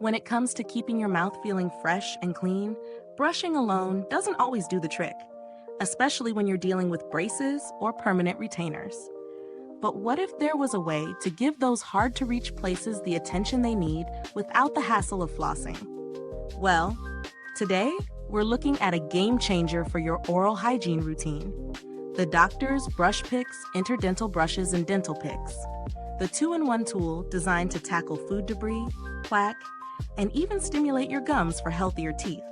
When it comes to keeping your mouth feeling fresh and clean, brushing alone doesn't always do the trick, especially when you're dealing with braces or permanent retainers. But what if there was a way to give those hard-to-reach places the attention they need without the hassle of flossing? Well, today we're looking at a game changer for your oral hygiene routine: the Doctor's BrushPicks Interdental Brushes and Dental Picks. The 2-in-1 tool designed to tackle food debris, plaque, and even stimulate your gums for healthier teeth.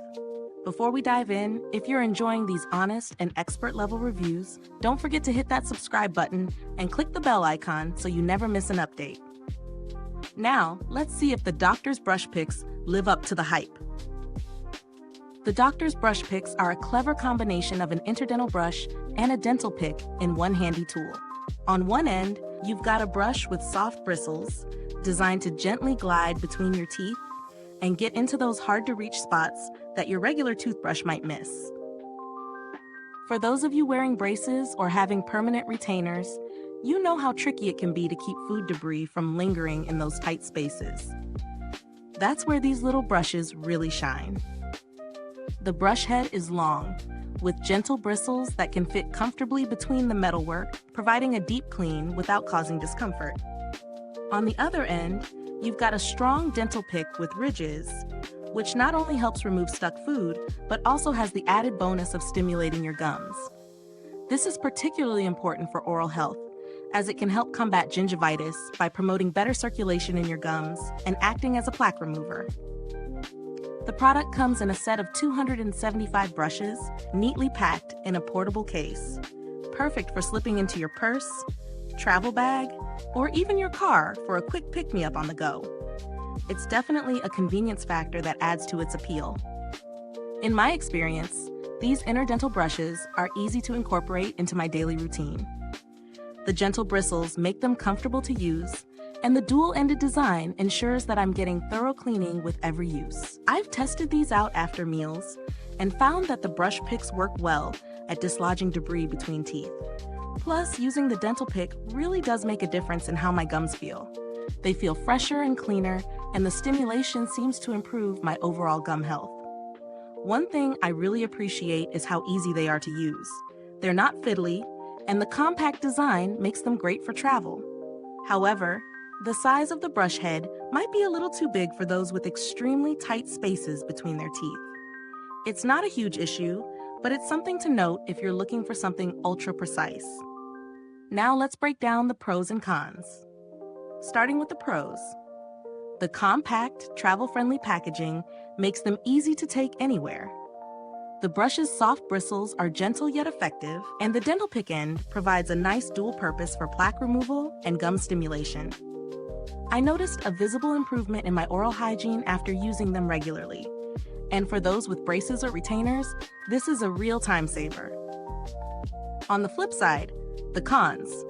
Before we dive in, if you're enjoying these honest and expert-level reviews, don't forget to hit that subscribe button and click the bell icon so you never miss an update. Now, let's see if the Doctor's BrushPicks live up to the hype. The Doctor's BrushPicks are a clever combination of an interdental brush and a dental pick in one handy tool. On one end, you've got a brush with soft bristles designed to gently glide between your teeth and get into those hard-to-reach spots that your regular toothbrush might miss. For those of you wearing braces or having permanent retainers, you know how tricky it can be to keep food debris from lingering in those tight spaces. That's where these little brushes really shine. The brush head is long, with gentle bristles that can fit comfortably between the metalwork, providing a deep clean without causing discomfort. On the other end, you've got a strong dental pick with ridges, which not only helps remove stuck food, but also has the added bonus of stimulating your gums. This is particularly important for oral health, as it can help combat gingivitis by promoting better circulation in your gums and acting as a plaque remover. The product comes in a set of 275 brushes, neatly packed in a portable case, perfect for slipping into your purse, travel bag, or even your car for a quick pick-me-up on the go. It's definitely a convenience factor that adds to its appeal. In my experience, these interdental brushes are easy to incorporate into my daily routine. The gentle bristles make them comfortable to use, and the dual-ended design ensures that I'm getting thorough cleaning with every use. I've tested these out after meals and found that the brush picks work well at dislodging debris between teeth. Plus, using the dental pick really does make a difference in how my gums feel. They feel fresher and cleaner, and the stimulation seems to improve my overall gum health. One thing I really appreciate is how easy they are to use. They're not fiddly, and the compact design makes them great for travel. However, the size of the brush head might be a little too big for those with extremely tight spaces between their teeth. It's not a huge issue, but it's something to note if you're looking for something ultra precise. Now let's break down the pros and cons. Starting with the pros. The compact, travel-friendly packaging makes them easy to take anywhere. The brush's soft bristles are gentle yet effective, and the dental pick end provides a nice dual purpose for plaque removal and gum stimulation. I noticed a visible improvement in my oral hygiene after using them regularly. And for those with braces or retainers, this is a real time saver. On the flip side, the cons.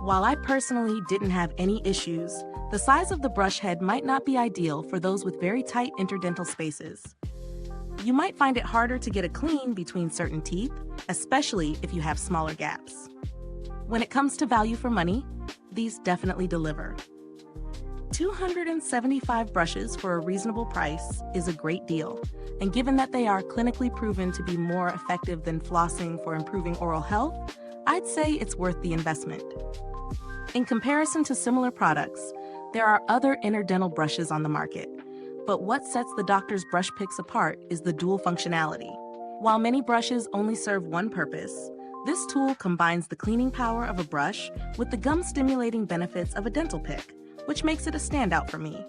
While I personally didn't have any issues, the size of the brush head might not be ideal for those with very tight interdental spaces. You might find it harder to get a clean between certain teeth, especially if you have smaller gaps. When it comes to value for money, these definitely deliver. 275 brushes for a reasonable price is a great deal, and given that they are clinically proven to be more effective than flossing for improving oral health, I'd say it's worth the investment. In comparison to similar products, there are other interdental brushes on the market, but what sets the Doctor's BrushPicks apart is the dual functionality. While many brushes only serve one purpose, this tool combines the cleaning power of a brush with the gum-stimulating benefits of a dental pick, which makes it a standout for me.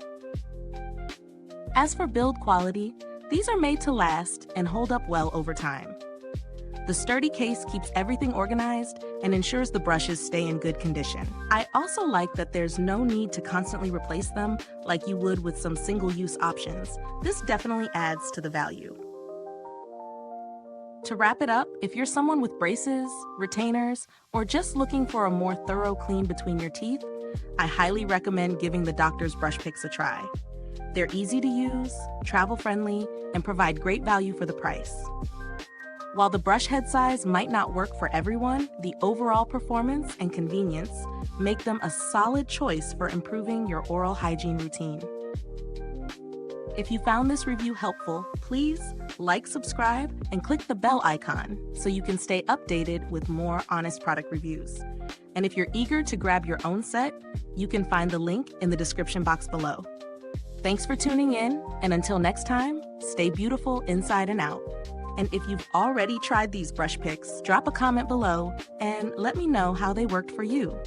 As for build quality, these are made to last and hold up well over time. The sturdy case keeps everything organized and ensures the brushes stay in good condition. I also like that there's no need to constantly replace them like you would with some single-use options. This definitely adds to the value. To wrap it up, if you're someone with braces, retainers, or just looking for a more thorough clean between your teeth, I highly recommend giving the Doctor's BrushPicks a try. They're easy to use, travel-friendly, and provide great value for the price. While the brush head size might not work for everyone, the overall performance and convenience make them a solid choice for improving your oral hygiene routine. If you found this review helpful, please like, subscribe, and click the bell icon so you can stay updated with more honest product reviews. And if you're eager to grab your own set, you can find the link in the description box below. Thanks for tuning in, and until next time, stay beautiful inside and out. And if you've already tried these brush picks, drop a comment below and let me know how they worked for you.